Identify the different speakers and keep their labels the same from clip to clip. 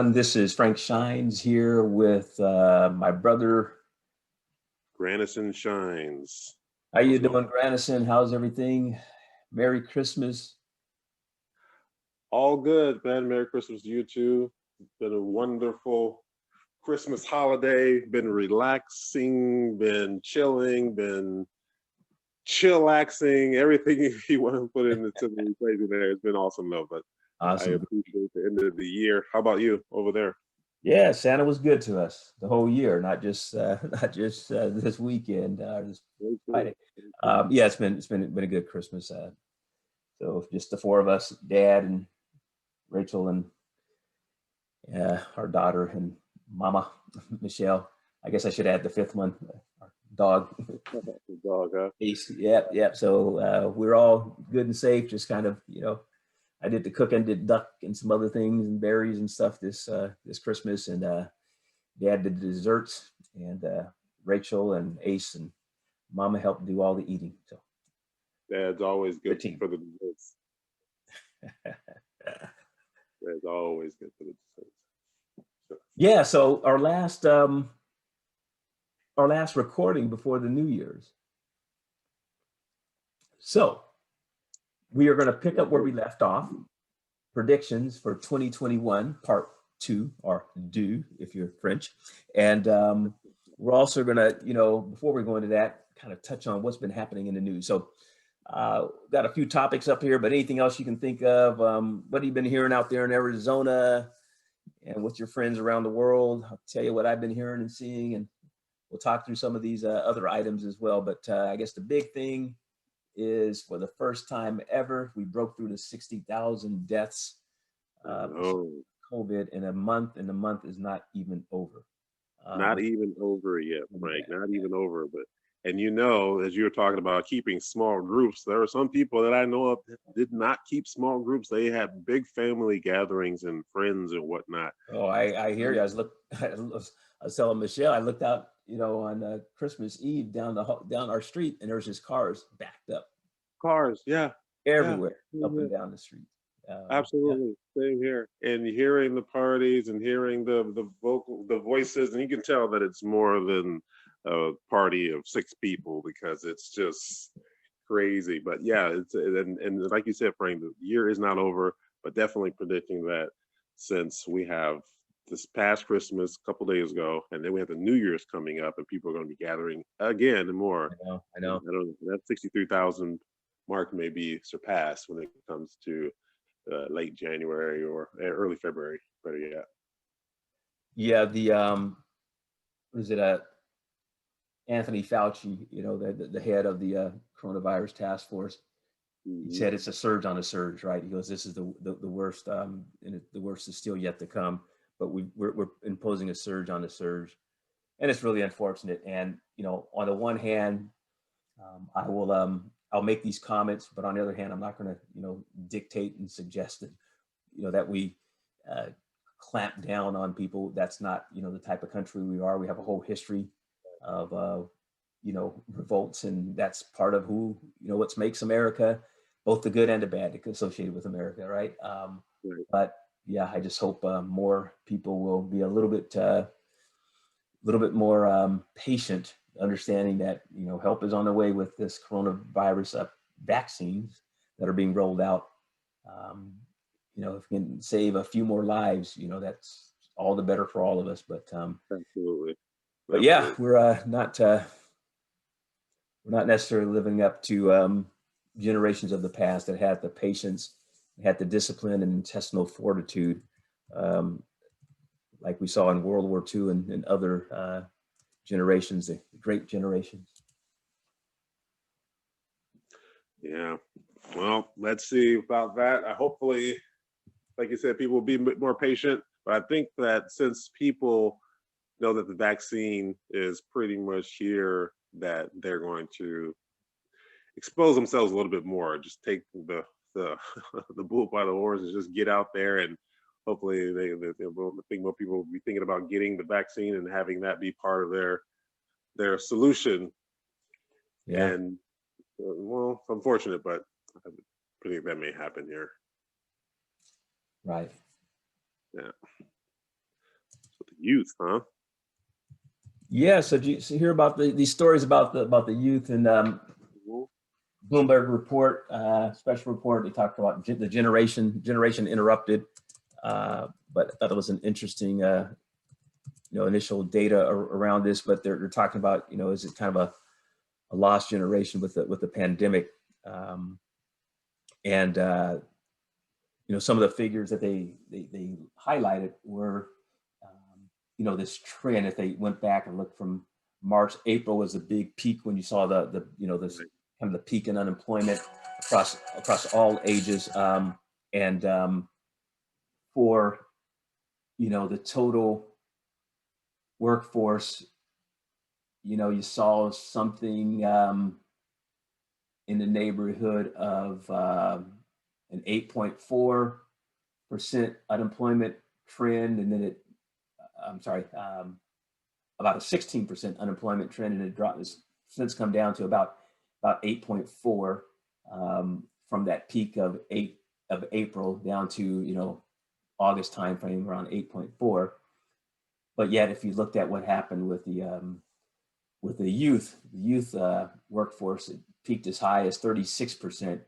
Speaker 1: everyone. This is Frank Shines here with my brother.
Speaker 2: Granison shines.
Speaker 1: How you doing, Granison? How's everything? Merry Christmas.
Speaker 2: All good, man. Merry Christmas to you too. It's been a wonderful Christmas holiday. Been relaxing, been chilling, been chillaxing. Everything you want to put into the equation there. It's been awesome though. But I
Speaker 1: Awesome.
Speaker 2: appreciate the end of the year. How about you over there?
Speaker 1: Yeah, Santa was good to us the whole year, not just this weekend, this
Speaker 2: Very cool.
Speaker 1: Friday. Yeah, it's been a good Christmas. So just the four of us, Dad and Rachel and our daughter and Mama Michelle. I guess I should add the fifth one, our dog.
Speaker 2: The dog, huh?
Speaker 1: Ace. Yep, yep. So we're all good and safe. Just kind of, I did the cooking, did duck and some other things and berries and stuff this Christmas, and Dad did the desserts, and Rachel and Ace and Mama helped do all the eating. So
Speaker 2: Dad's always good
Speaker 1: team.
Speaker 2: for the desserts. Dad's always good for the desserts.
Speaker 1: Yeah. So our last recording before the New Year's. So we are going to pick up where we left off. Predictions for 2021, part 2, or deux, if you're French. And we're also going to, before we go into that, kind of touch on what's been happening in the news. So got a few topics up here, but anything else you can think of? What have you been hearing out there in Arizona? And what's your friends around the world? I'll tell you what I've been hearing and seeing, and we'll talk through some of these other items as well. But I guess the big thing is, for the first time ever, we broke through the 60,000 deaths COVID in a month, and the month is not even over.
Speaker 2: Not even over yet, Frank.
Speaker 1: Yeah.
Speaker 2: Not even over. But as you were talking about keeping small groups, there are some people that I know of that did not keep small groups. They had big family gatherings and friends and whatnot.
Speaker 1: Oh, I hear you. I was telling Michelle, I looked out, on Christmas Eve down our street, and there was just cars backed up.
Speaker 2: Cars, yeah,
Speaker 1: everywhere, up and down the street.
Speaker 2: Absolutely, same here. And hearing the parties and hearing the voices, and you can tell that it's more than a party of 6 people, because it's just crazy. But yeah, and like you said, Frank, the year is not over, but definitely predicting that, since we have this past Christmas a couple days ago, and then we have the New Year's coming up, and people are going to be gathering again and more.
Speaker 1: I know.
Speaker 2: That 63,000 mark may be surpassed when it comes to late January or early February. Better yet.
Speaker 1: Yeah, the what is it? Anthony Fauci, the head of the coronavirus task force. Mm-hmm. He said it's a surge on a surge, right? He goes, "This is the worst, and the worst is still yet to come. But we're imposing a surge on a surge, and it's really unfortunate." And on the one hand, I'll make these comments, but on the other hand, I'm not going to dictate and suggest that that we clamp down on people. That's not the type of country we are. We have a whole history of revolts, and that's part of who what makes America, both the good and the bad associated with America, right? Right. But yeah, I just hope more people will be a little bit more patient, understanding that help is on the way with this coronavirus vaccines that are being rolled out. If we can save a few more lives, that's all the better for all of us. But
Speaker 2: absolutely.
Speaker 1: But yeah, we're not necessarily living up to generations of the past that had the patience, had the discipline and intestinal fortitude, like we saw in World War II and other generations, the great generations.
Speaker 2: Yeah, well, let's see about that. Hopefully, like you said, people will be more patient. But I think that since people know that the vaccine is pretty much here, that they're going to expose themselves a little bit more, just take the bull by the horns and just get out there, and hopefully they think more people will be thinking about getting the vaccine and having that be part of their solution.
Speaker 1: Yeah.
Speaker 2: And well, it's unfortunate, but I think that may happen here.
Speaker 1: Right.
Speaker 2: Yeah. Youth, huh?
Speaker 1: Yeah. So did you hear about these stories about the youth and
Speaker 2: Mhm.
Speaker 1: Bloomberg report, special report? They talked about the generation interrupted, but I thought it was an interesting, initial data around this. But they're talking about, is it kind of a lost generation with the pandemic, and some of the figures that they highlighted were, this trend. If they went back and looked from March, April was a big peak when you saw this
Speaker 2: Right.
Speaker 1: kind of the peak in unemployment across all ages, and for the total workforce, you saw something in the neighborhood of an 8.4% unemployment trend, and then I'm sorry, about a 16% unemployment trend, and it dropped. Has since come down to about 8.4 from that peak of April down to August timeframe around 8.4. But yet, if you looked at what happened with the youth, workforce, it peaked as high as 36%,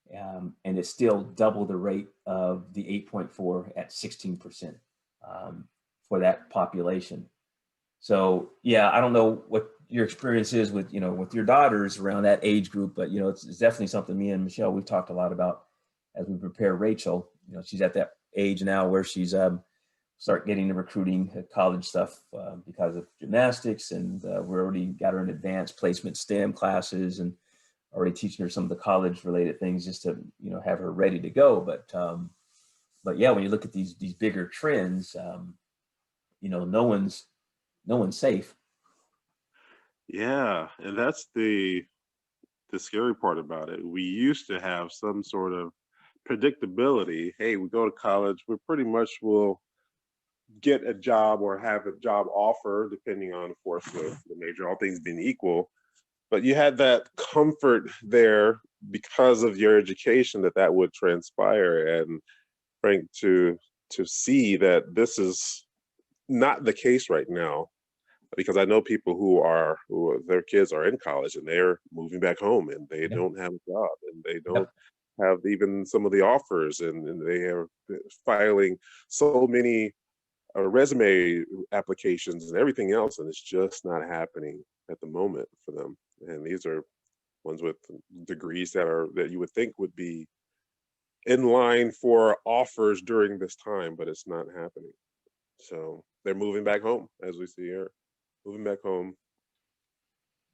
Speaker 1: and it's still double the rate of the 8.4 at 16% for that population. So yeah, I don't know what your experience is with with your daughters around that age group, but it's definitely something me and Michelle we've talked a lot about as we prepare Rachel. She's at that age now where she's start getting the recruiting college stuff because of gymnastics, and we already got her in advanced placement STEM classes and already teaching her some of the college related things just to have her ready to go. But yeah, when you look at these bigger trends, no one's safe.
Speaker 2: Yeah, and that's the scary part about it. We used to have some sort of predictability. Hey, we go to college, we pretty much will get a job or have a job offer, depending on, of course, the major, all things being equal. But you had that comfort there because of your education that would transpire. And Frank, to see that this is not the case right now, because I know people who their kids are in college and they're moving back home and they
Speaker 1: Yep.
Speaker 2: don't have a job and they don't
Speaker 1: Yep.
Speaker 2: have even some of the offers, and they are filing so many resume applications and everything else, and it's just not happening at the moment for them. And these are ones with degrees that you would think would be in line for offers during this time, but it's not happening. So they're moving back home, as we see here, moving back home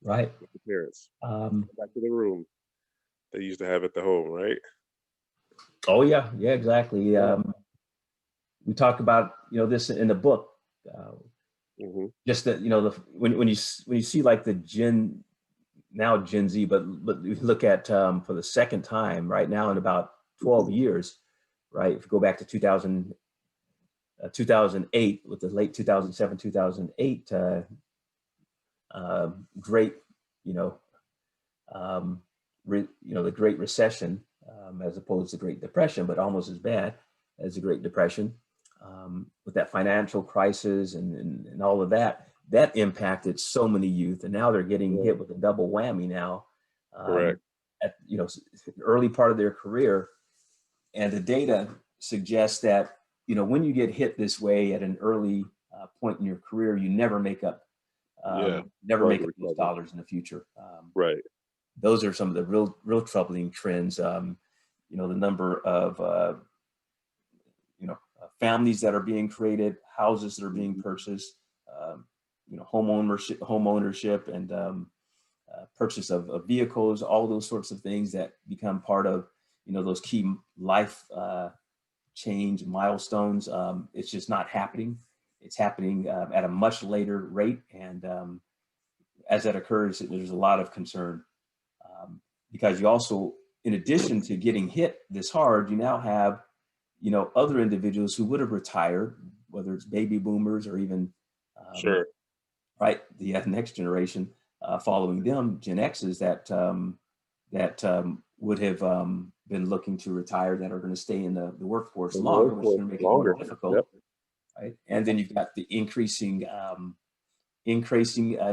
Speaker 1: Right.
Speaker 2: with the parents,
Speaker 1: Um,
Speaker 2: back to the room they used to have at the home, right?
Speaker 1: oh yeah, yeah, exactly.
Speaker 2: Yeah.
Speaker 1: We talk about this in the book. Uh,
Speaker 2: Hmm.
Speaker 1: just that when you see like the Gen Z, but you look at for the second time right now in about 12 years, right? If you go back to 2008 with the late 2007 2008 great you know the Great Recession, as opposed to Great Depression, but almost as bad as the Great Depression, with that financial crisis and all of that impacted so many youth, and now they're getting
Speaker 2: Yeah,
Speaker 1: hit with a double whammy now,
Speaker 2: correct.
Speaker 1: at early part of their career, and the data suggests that when you get hit this way at an early point in your career, you never make up
Speaker 2: Yeah,
Speaker 1: never
Speaker 2: hard
Speaker 1: make
Speaker 2: to
Speaker 1: up those
Speaker 2: recover.
Speaker 1: dollars in the future.
Speaker 2: Right.
Speaker 1: Those are some of the real troubling trends. The number of families that are being created, houses that are being
Speaker 2: Mhm.
Speaker 1: purchased, home ownership, and purchase of vehicles, all those sorts of things that become part of those key life change milestones. It's just not happening. It's happening at a much later rate, and as that occurs, there's a lot of concern, because you also, in addition to getting hit this hard, you now have other individuals who would have retired, whether it's baby boomers or even
Speaker 2: Sure.
Speaker 1: right the next generation following them, Gen X's, that would have been looking to retire, that are going to stay in the workforce
Speaker 2: In the
Speaker 1: longer, which is
Speaker 2: workforce
Speaker 1: going to make it more
Speaker 2: longer. Yep.
Speaker 1: difficult, right? And then you've got the increasing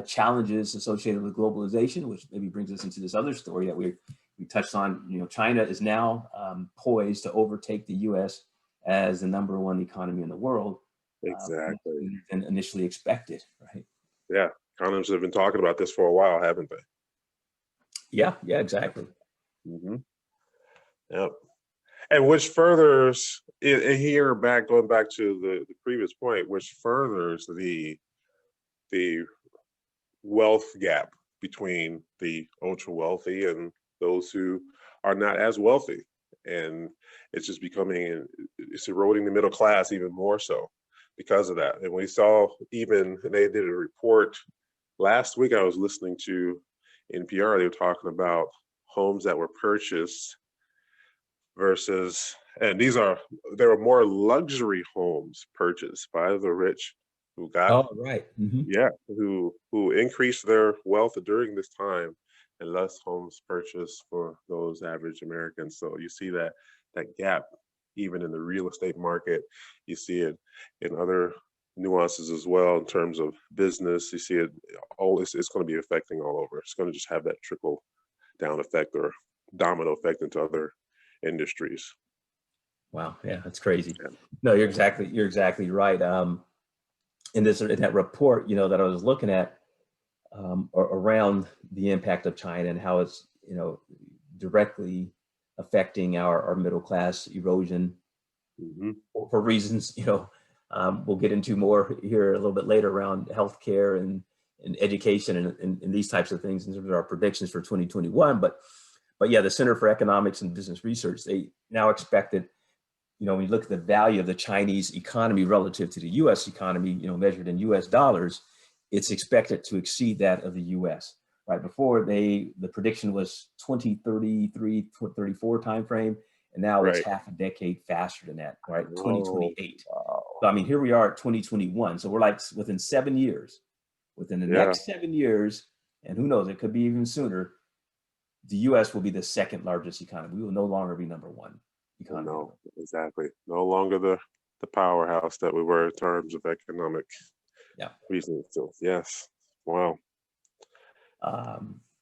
Speaker 1: challenges associated with globalization, which maybe brings us into this other story that we touched on. China is now poised to overtake the U.S. as the #1 economy in the world,
Speaker 2: Exactly.
Speaker 1: than initially expected, right?
Speaker 2: Yeah. Economists have been talking about this for a while, haven't they?
Speaker 1: Yeah, exactly.
Speaker 2: Mm-hmm. Yep. And which furthers here going back to the previous point, which furthers the wealth gap between the ultra wealthy and those who are not as wealthy. And it's just it's eroding the middle class even more so because of that. And we saw they did a report last week. I was listening to NPR, they were talking about homes that were purchased versus, and there were more luxury homes purchased by the rich who got,
Speaker 1: Oh, right. Mm-hmm.
Speaker 2: who increased their wealth during this time, and less homes purchased for those average Americans. So you see that gap even in the real estate market. You see it in other nuances as well in terms of business. You see it all. It's going to be affecting all over. It's going to just have that trickle down effect or domino effect into other industries.
Speaker 1: Wow. Yeah, that's crazy.
Speaker 2: Yeah.
Speaker 1: No, you're exactly right. In that report, that I was looking at, around the impact of China and how it's, directly affecting our middle class erosion,
Speaker 2: Mm-hmm.
Speaker 1: for reasons, we'll get into more here a little bit later around healthcare and education and these types of things in terms of our predictions for 2021. But yeah, the Center for Economics and Business Research, they now expect that, when you look at the value of the Chinese economy relative to the U.S. economy, measured in U.S. dollars, it's expected to exceed that of the U.S. Right before the prediction was 2033, 34 timeframe, and now it's
Speaker 2: Right.
Speaker 1: half a decade faster than that, right?
Speaker 2: Oh,
Speaker 1: 2028.
Speaker 2: wow.
Speaker 1: So I mean, here we are at 2021. So we're like within 7 years. Within the next 7 years, and who knows, it could be even sooner, the U.S. will be the second largest economy. We will no longer be #1 economy.
Speaker 2: No, exactly. No longer the powerhouse that we were in terms of economic reasons. So yes, wow.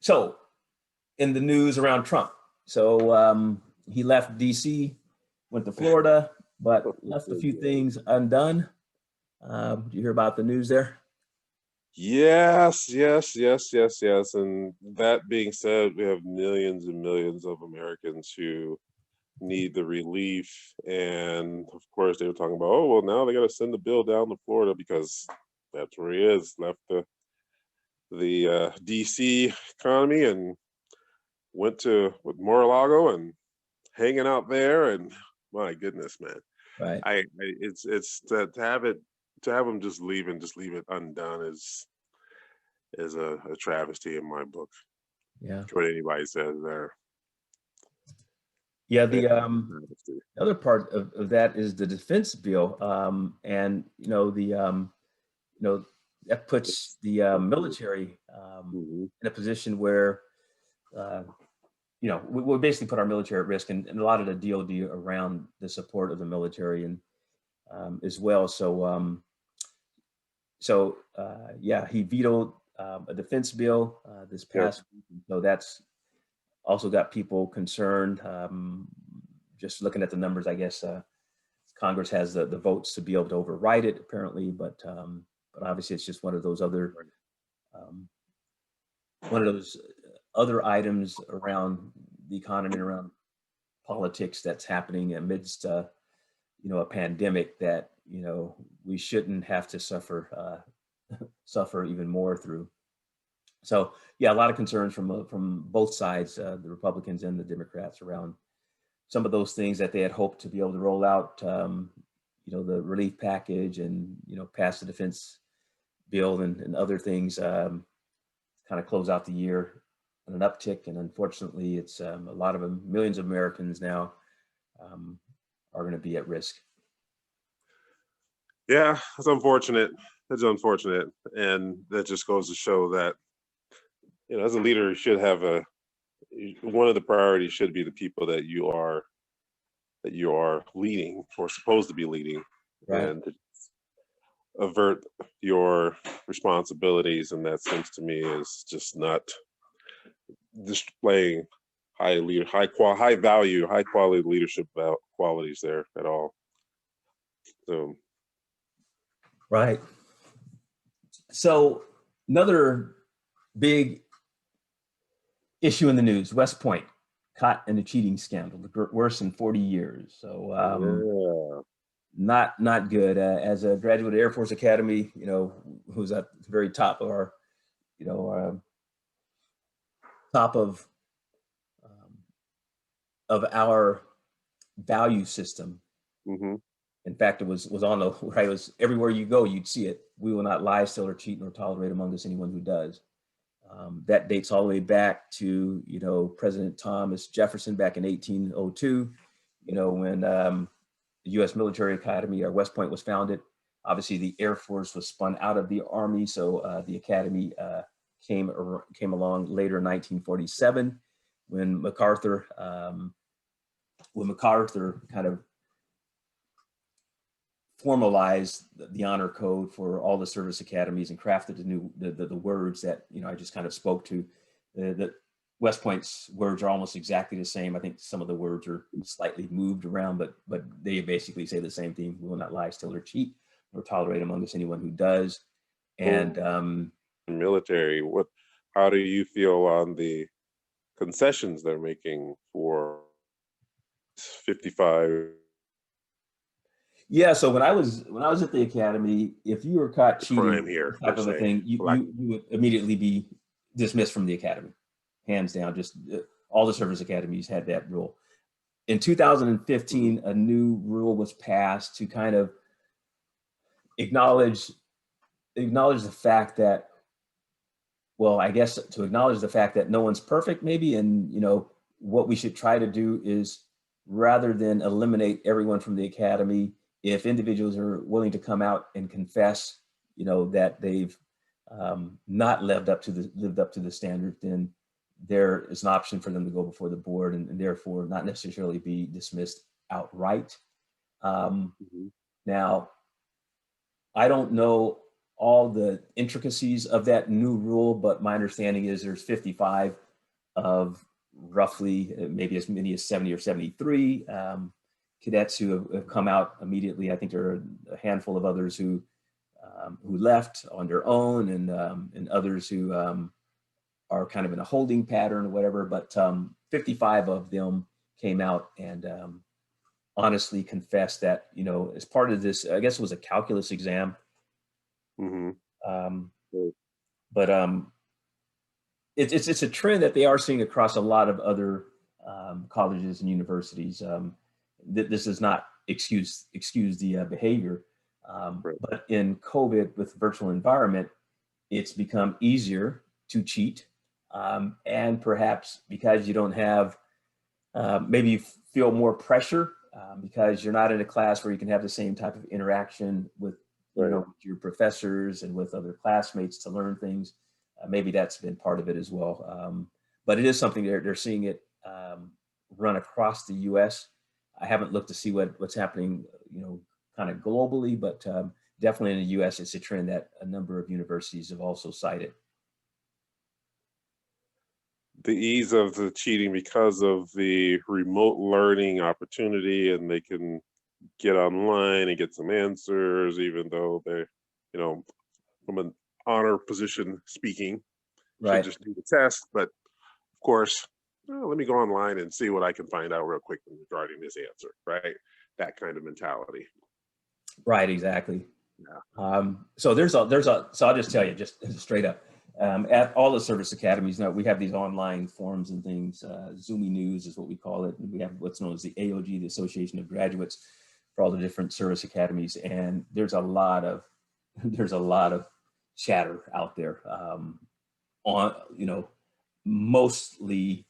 Speaker 1: So in the news around Trump, so he left D.C., went to Florida, but left a few things undone. Did you hear about the news there?
Speaker 2: Yes. And that being said, we have millions and millions of Americans who need the relief. And of course, they were talking about, oh, well, now they got to send the bill down to Florida because that's where he is, left the DC economy and went with Mar-a-Lago and hanging out there. And my goodness, man,
Speaker 1: Right.
Speaker 2: it's to have him just leave it undone is a travesty in my book.
Speaker 1: Yeah.
Speaker 2: What anybody says there.
Speaker 1: Yeah. The other part of that is the defense bill, and that puts the military in a position where we basically put our military at risk, and a lot of the DoD around the support of the military and as well. So he vetoed a defense bill this past week. So that's also got people concerned. Just looking at the numbers, I guess Congress has the votes to be able to override it, apparently, but obviously it's just one of those other items around the economy and around politics that's happening amidst a pandemic that we shouldn't have to suffer even more through. So yeah, a lot of concerns from both sides, the Republicans and the Democrats, around some of those things that they had hoped to be able to roll out, the relief package and pass the defense bill and other things, kind of close out the year on an uptick. And unfortunately, it's a lot of them, millions of Americans now are going to be at risk.
Speaker 2: Yeah, it's unfortunate. And that just goes to show that, as a leader, you should have one of the priorities should be the people that you are leading or supposed to be leading.
Speaker 1: Right.
Speaker 2: And avert your responsibilities, and that seems to me is just not displaying high value, high quality leadership qualities there at all. So
Speaker 1: Right. So another big issue in the news: West Point caught in a cheating scandal, the worst in 40 years. So
Speaker 2: yeah.
Speaker 1: not good. As a graduate of Air Force Academy, who's at the very top of our, top of our value system.
Speaker 2: Mm-hmm.
Speaker 1: In fact, it was on the right. It was everywhere you go, you'd see it. We will not lie, steal, or cheat, nor tolerate among us anyone who does. That dates all the way back to President Thomas Jefferson back in 1802. When the U.S. Military Academy, or West Point, was founded. Obviously, the Air Force was spun out of the Army, so the Academy came along later in 1947 when MacArthur kind of formalized the honor code for all the service academies and crafted the words that I just kind of spoke to. The West Point's words are almost exactly the same. I think some of the words are slightly moved around, but they basically say the same thing: we will not lie, steal, or cheat, nor tolerate among us anyone who does. And
Speaker 2: military, how do you feel on the concessions they're making for 55?
Speaker 1: Yeah, so when I was at the academy, if you were caught cheating,
Speaker 2: here,
Speaker 1: type of a thing, you would immediately be dismissed from the academy, hands down. Just all the service academies had that rule. In 2015, a new rule was passed to kind of acknowledge the fact that, well, I guess to acknowledge the fact that no one's perfect, maybe, and what we should try to do is, rather than eliminate everyone from the academy, if individuals are willing to come out and confess, that they've not lived up to the standard, then there is an option for them to go before the board and therefore not necessarily be dismissed outright. Now, I don't know all the intricacies of that new rule, but my understanding is there's 55 of roughly maybe as many as 70 or 73 cadets who have come out immediately. I think there are a handful of others who left on their own, and others who are kind of in a holding pattern or whatever. But 55 of them came out and honestly confessed that as part of this, I guess it was a calculus exam. But it's a trend that they are seeing across a lot of other colleges and universities. This does not excuse the behavior, but in COVID, with virtual environment, it's become easier to cheat, and perhaps because you don't have, maybe you feel more pressure because you're not in a class where you can have the same type of interaction with your professors and with other classmates to learn things. Maybe that's been part of it as well. But it is something they're seeing it run across the U.S. I haven't looked to see what's happening, kind of globally, but definitely in the U.S., it's a trend that a number of universities have also cited.
Speaker 2: The ease of the cheating because of the remote learning opportunity, and they can get online and get some answers, even though they're, from an honor position speaking,
Speaker 1: Right.
Speaker 2: should just do the test. But of course, let me go online and see what I can find out real quick regarding this answer, right? That kind of mentality.
Speaker 1: Right, exactly.
Speaker 2: Yeah.
Speaker 1: So so I'll just tell you, just straight up, at all the service academies now, we have these online forums and things. Zoomy News is what we call it. And we have what's known as the AOG, the Association of Graduates, for all the different service academies. And there's a lot of chatter out there on, mostly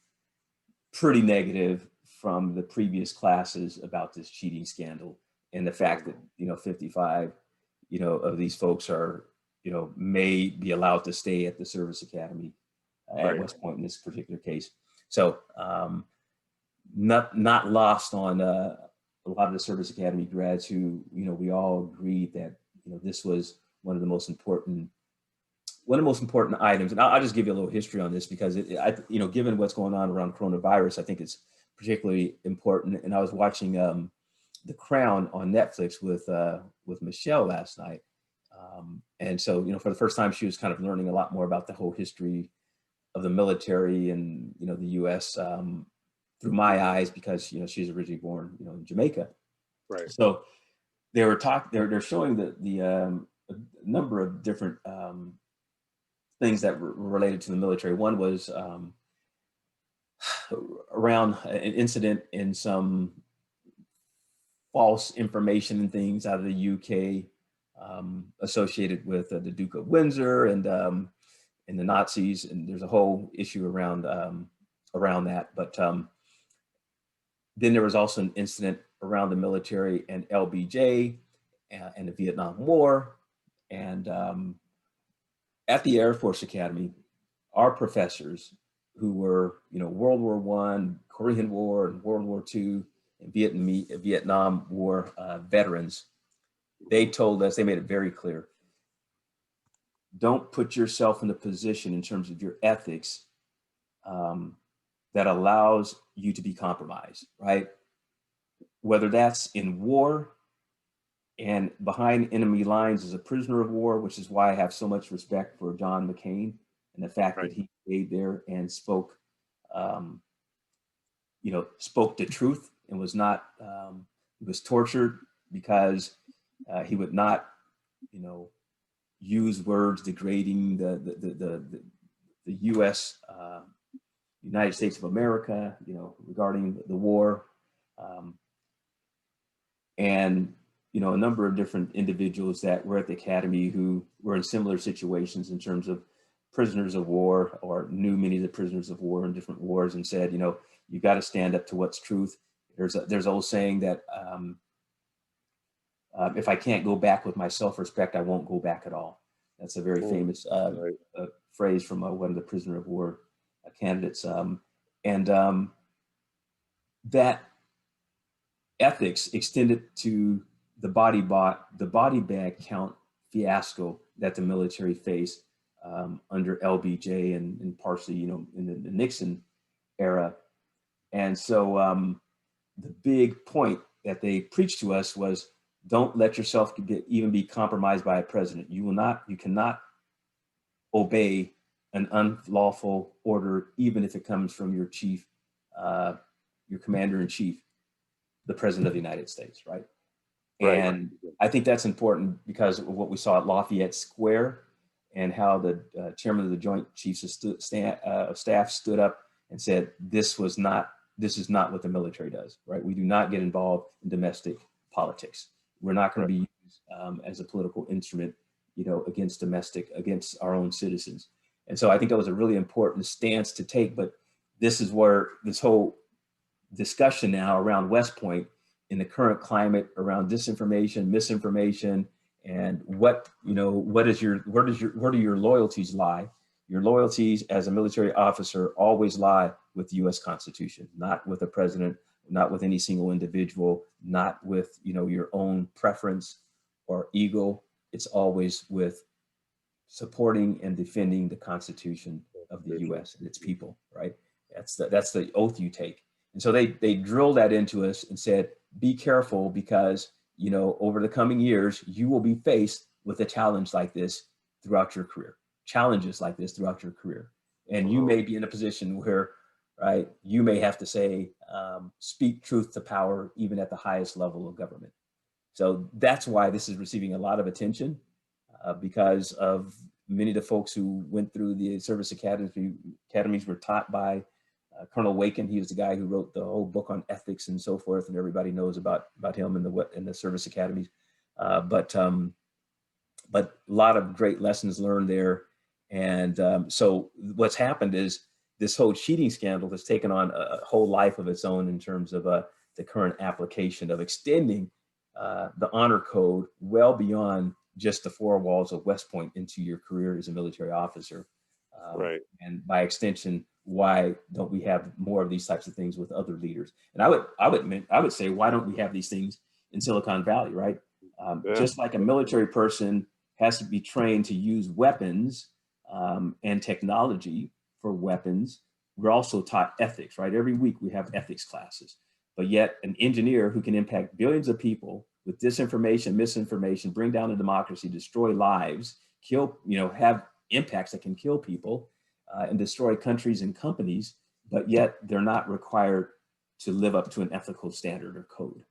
Speaker 1: pretty negative from the previous classes about this cheating scandal, and the fact that 55 of these folks are may be allowed to stay at the service academy at West Point in this particular case. So not lost on a lot of the service academy grads who we all agreed that this was one of the most important items. And I'll just give you a little history on this because given what's going on around coronavirus, I think it's particularly important. And I was watching The Crown on Netflix with Michelle last night. And so, for the first time, she was kind of learning a lot more about the whole history of the military and, the U.S. Through my eyes, because, she's originally born, in Jamaica.
Speaker 2: Right.
Speaker 1: So they're showing the a number of different things that were related to the military. One was around an incident in some false information and things out of the UK associated with the Duke of Windsor and the Nazis, and there's a whole issue around that. But then there was also an incident around the military and LBJ and the Vietnam War. And at the Air Force Academy, our professors who were, World War I, Korean War, and World War II, and Vietnam War veterans, they told us, they made it very clear, don't put yourself in a position in terms of your ethics that allows you to be compromised, right? Whether that's in war and behind enemy lines as a prisoner of war, which is why I have so much respect for John McCain and the fact that he stayed there and spoke the truth and was not, he was tortured because he would not, use words degrading the U.S. United States of America, regarding the war, and a number of different individuals that were at the academy who were in similar situations in terms of prisoners of war or knew many of the prisoners of war in different wars and said, you got to stand up to what's truth. There's an old saying that if I can't go back with my self-respect, I won't go back at all. That's a very famous phrase from one of the prisoner of war candidates. That ethics extended to the body bag count fiasco that the military faced under LBJ and partially, in the Nixon era. And so the big point that they preached to us was, don't let yourself even be compromised by a president. You cannot obey an unlawful order, even if it comes from your chief, your commander in chief, the president of the United States, right? And I think that's important because of what we saw at Lafayette Square and how the chairman of the Joint Chiefs of Staff stood up and said, this is not what the military does, right? We do not get involved in domestic politics. We're not going to be used as a political instrument, against our own citizens. And so I think that was a really important stance to take. But this is where this whole discussion now around West Point in the current climate around disinformation, misinformation, and where do your loyalties lie? Your loyalties as a military officer always lie with the U.S. Constitution, not with a president, not with any single individual, not with your own preference or ego. It's always with supporting and defending the Constitution of the U.S. and its people, right? That's the oath you take. And so they drilled that into us and said, be careful because, over the coming years, you will be faced with a challenge like this throughout your career, challenges like this throughout your career. And you may be in a position where, right, you may have to say, speak truth to power, even at the highest level of government. So that's why this is receiving a lot of attention because of many of the folks who went through the service academies were taught by Colonel Waken. He was the guy who wrote the whole book on ethics and so forth, and everybody knows about him in the service academies. But a lot of great lessons learned there. And so what's happened is this whole cheating scandal has taken on a whole life of its own in terms of the current application of extending the honor code well beyond just the four walls of West Point into your career as a military officer. And by extension, why don't we have more of these types of things with other leaders? And I would say, why don't we have these things in Silicon Valley, right?
Speaker 2: Yeah.
Speaker 1: Just like a military person has to be trained to use weapons and technology for weapons, we're also taught ethics, right? Every week we have ethics classes. But yet an engineer who can impact billions of people with disinformation, misinformation, bring down the democracy, destroy lives, kill, have impacts that can kill people and destroy countries and companies, but yet they're not required to live up to an ethical standard or code.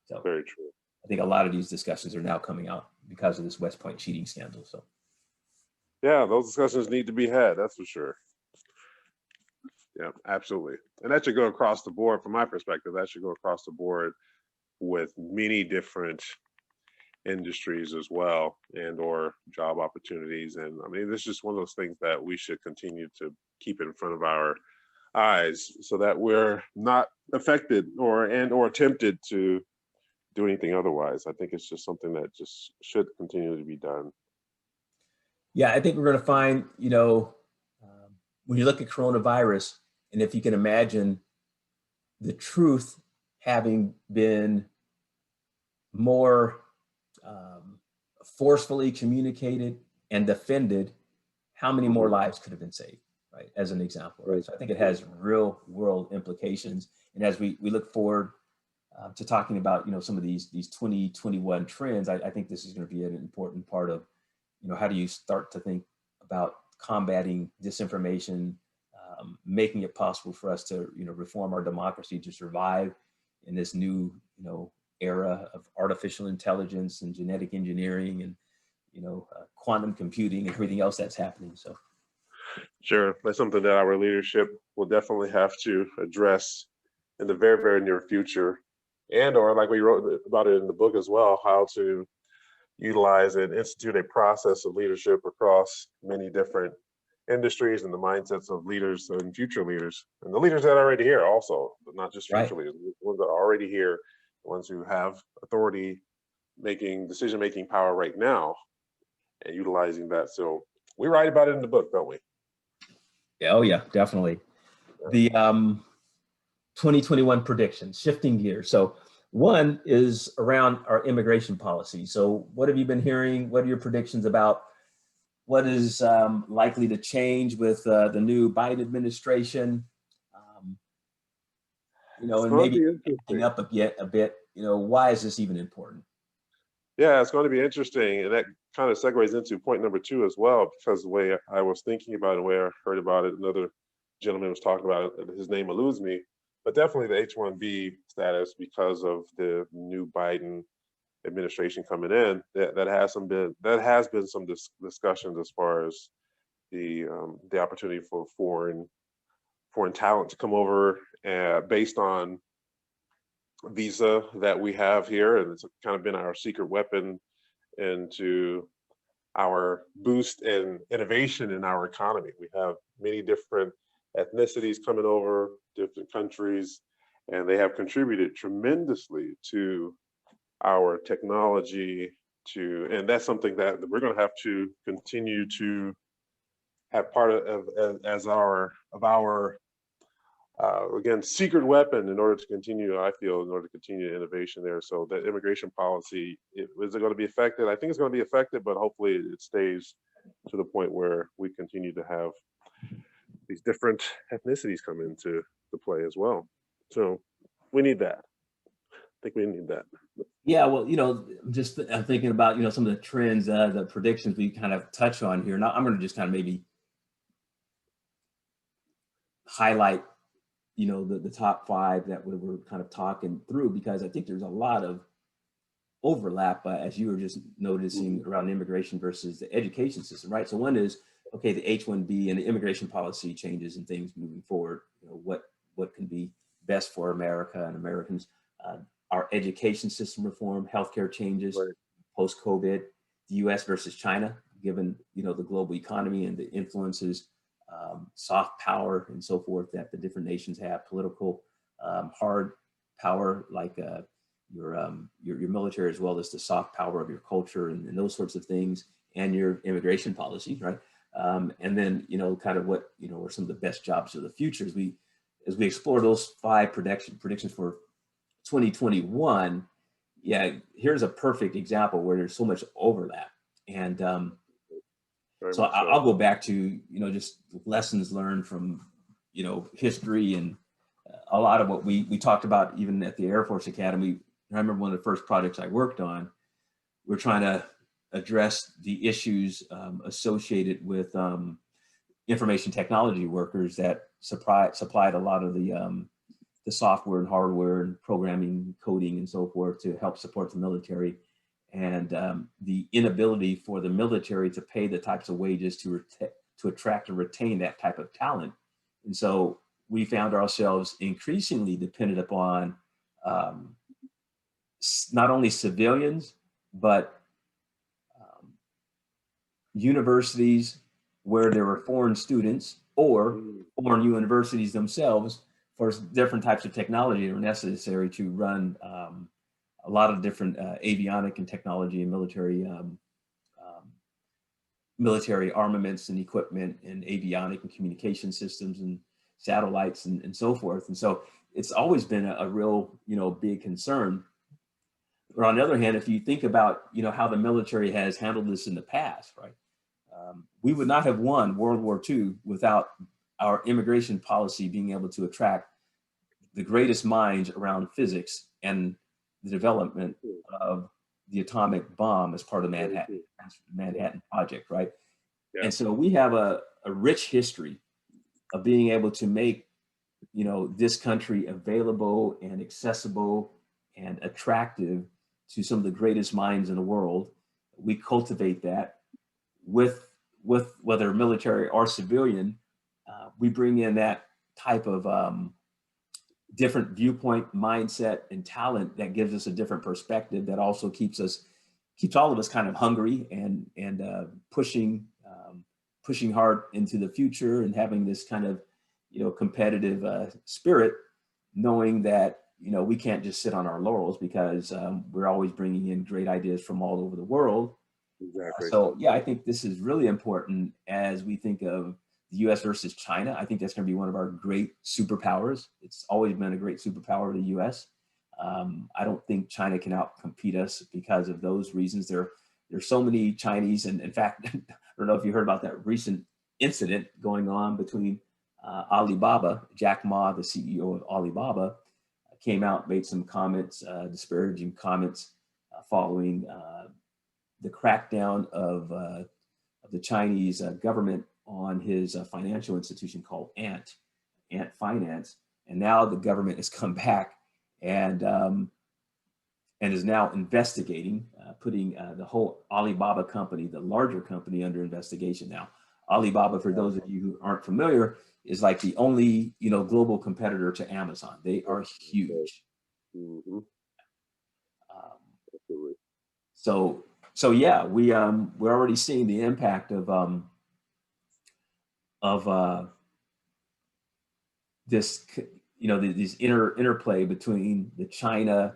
Speaker 1: So
Speaker 2: Very true.
Speaker 1: I think a lot of these discussions are now coming out because of this West Point cheating scandal. So
Speaker 2: Yeah, those discussions need to be had, that's for sure. Yeah, absolutely. And that should go across the board from my perspective. That should go across the board with many different industries as well, and or job opportunities. And I mean, this is just one of those things that we should continue to keep in front of our eyes so that we're not affected or tempted to do anything otherwise. I think it's just something that just should continue to be done.
Speaker 1: yeah, I think we're going to find, when you look at coronavirus, and if you can imagine the truth having been more forcefully communicated and defended, how many more lives could have been saved, right? As an example, right? So I think it has real world implications. And as we look forward to talking about, some of these 2021 trends, I think this is going to be an important part of, how do you start to think about combating disinformation, making it possible for us to, reform our democracy to survive in this new, era of artificial intelligence and genetic engineering and, quantum computing and everything else that's happening. So,
Speaker 2: sure, that's something that our leadership will definitely have to address in the very, very near future, and or like we wrote about it in the book as well, how to utilize and institute a process of leadership across many different industries and the mindsets of leaders and future leaders, and the leaders that are already here also, but not just future leaders, the ones that are already here, the ones who have authority making, decision-making power right now, and utilizing that. So we write about it in the book, don't we?
Speaker 1: yeah, oh yeah, definitely. The 2021 predictions, shifting gears. So one is around our immigration policy. So what have you been hearing? What are your predictions about what is likely to change with the new Biden administration? And maybe picking up a bit, why is this even important?
Speaker 2: Yeah, it's going to be interesting. And that kind of segues into point number 2 as well, because the way I was thinking about it, the way I heard about it, another gentleman was talking about it, his name eludes me, but definitely the H-1B status, because of the new Biden administration coming in, that has been some discussions as far as the opportunity for foreign talent to come over based on visa that we have here, and it's kind of been our secret weapon into our boost and innovation in our economy. We have many different ethnicities coming over, different countries, and they have contributed tremendously to our technology, and that's something that we're going to have to continue to have part of our again, secret weapon in order to continue, I feel, in order to continue innovation there. So that immigration policy, is it going to be affected? I think it's going to be affected, but hopefully it stays to the point where we continue to have these different ethnicities come into the play as well. So we need that. I think we need that.
Speaker 1: Yeah, well, just thinking about, some of the trends, the predictions we kind of touch on here. Now I'm going to just kind of maybe highlight the top 5 that we're kind of talking through, because I think there's a lot of overlap, as you were just noticing, around immigration versus the education system, right? So one is, okay, the H-1B and the immigration policy changes and things moving forward, what can be best for America and Americans, our education system reform, healthcare changes, right, post-COVID, the US versus China, given, the global economy and the influences, soft power and so forth that the different nations have, political hard power like your military, as well as the soft power of your culture and those sorts of things, and your immigration policy, right? And then kind of what are some of the best jobs of the future as we explore those 5 predictions for 2021. yeah, here's a perfect example where there's so much overlap. And
Speaker 2: Very
Speaker 1: so
Speaker 2: much so.
Speaker 1: I'll go back to, just lessons learned from, history and a lot of what we talked about even at the Air Force Academy. I remember one of the first projects I worked on, we're trying to address the issues associated with information technology workers that supplied a lot of the software and hardware and programming, coding, and so forth to help support the military, and the inability for the military to pay the types of wages to attract and retain that type of talent. And so we found ourselves increasingly dependent upon not only civilians, but universities where there were foreign students or foreign universities themselves for different types of technology that were necessary to run a lot of different avionic and technology and military armaments and equipment and avionic and communication systems and satellites and so forth. And so it's always been a real, big concern. But on the other hand, if you think about, how the military has handled this in the past, right? We would not have won World War II without our immigration policy being able to attract the greatest minds around physics and the development of the atomic bomb as part of the Manhattan Project, right?
Speaker 2: Yeah.
Speaker 1: And so we have a rich history of being able to make, this country available and accessible and attractive to some of the greatest minds in the world. We cultivate that with whether military or civilian. We bring in that type of different viewpoint, mindset, and talent that gives us a different perspective that also keeps all of us kind of hungry and pushing hard into the future and having this kind of competitive spirit, knowing that we can't just sit on our laurels because we're always bringing in great ideas from all over the world.
Speaker 2: Exactly.
Speaker 1: So yeah, I think this is really important as we think of the U.S. versus China. I think that's going to be one of our great superpowers. It's always been a great superpower, the U.S. I don't think China can outcompete us because of those reasons. There's so many Chinese, and in fact, I don't know if you heard about that recent incident going on between Alibaba. Jack Ma, the CEO of Alibaba, came out, made some comments, disparaging comments following the crackdown of the Chinese government on his financial institution called Ant Finance. And now the government has come back and is now investigating, putting the whole Alibaba company, the larger company, under investigation now. Alibaba, for those of you who aren't familiar, is like the only global competitor to Amazon. They are huge.
Speaker 2: Mm-hmm.
Speaker 1: So yeah, we're already seeing the impact of this these interplay between the China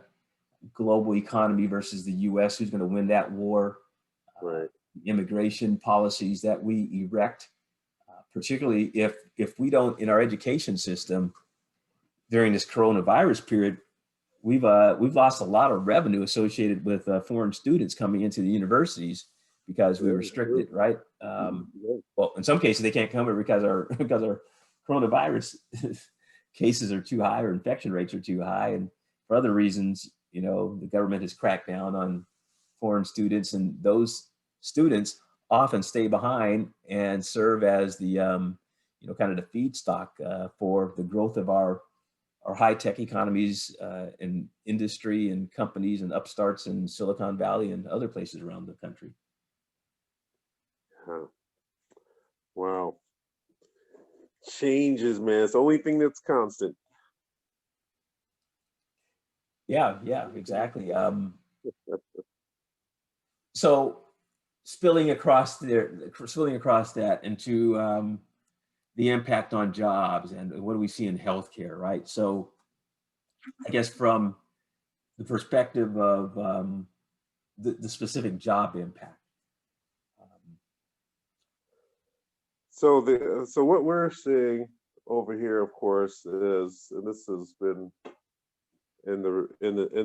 Speaker 1: global economy versus the U.S. Who's going to win that war?
Speaker 2: Right.
Speaker 1: Immigration policies that we erect, particularly if we don't, in our education system during this coronavirus period, we've lost a lot of revenue associated with foreign students coming into the universities because we restricted, right? Well, in some cases they can't come here because our coronavirus cases are too high or infection rates are too high, and for other reasons, the government has cracked down on foreign students, and those students often stay behind and serve as the kind of the feedstock for the growth of our high-tech economies and industry and companies and upstarts in Silicon Valley and other places around the country.
Speaker 2: Huh. Wow. Changes, man. It's the only thing that's constant.
Speaker 1: Yeah, exactly. So spilling across that into the impact on jobs and what do we see in healthcare, right? So I guess from the perspective of the specific job impact.
Speaker 2: So what we're seeing over here, of course, is, and this has been in